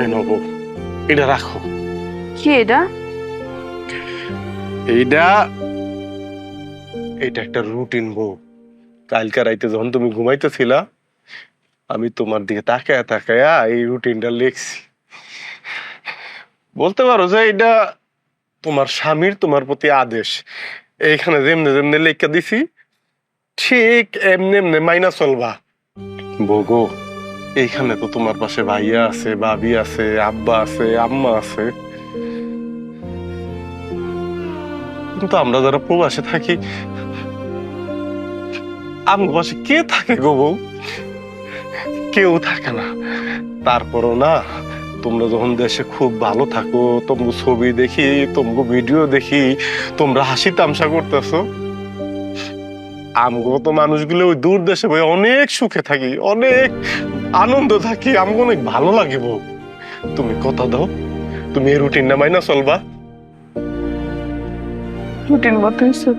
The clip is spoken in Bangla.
এই নব, এটা রাখো। কি এটা? এইটা এটা একটা রুটিন বউ। কালকে রাইতে যখন তুমি ঘুমাইতেছিলা, আমি তোমার দিকে তাকায়া তাকায়া এই রুটিনটা লিখছি। বলতে পারো যে এটা তোমার স্বামীর তোমার প্রতি আদেশ। এইখানে যেমনে যেমনে লেখা দিছি, ঠিক এমনি এমনি মাইনা চলবা। বগো, এইখানে তো তোমার পাশে ভাইয়া আছে, ভাবি আছে, আব্বা আছে, আম্মা আছে, কিন্তু আমরা যারা প্রবাসে থাকি, আমার পাশে কে থাকে গো বউ? কেউ থাকে না। তারপরও না, তোমরা যখন দেশে খুব ভালো থাকো, তোমাকে ছবি দেখি, তোমাকে ভিডিও দেখি, তোমরা হাসি তামসা করতেছো, আমগো তো মানুষগুলো ওই দূর দেশে ভাই অনেক সুখে থাকি, অনেক আনন্দ থাকি, আমগো অনেক ভালো লাগে বউ। তুমি কথা দাও, তুমি এই রুটিনটা মাইনা চলবা। রুটিন মতো হয়েছে।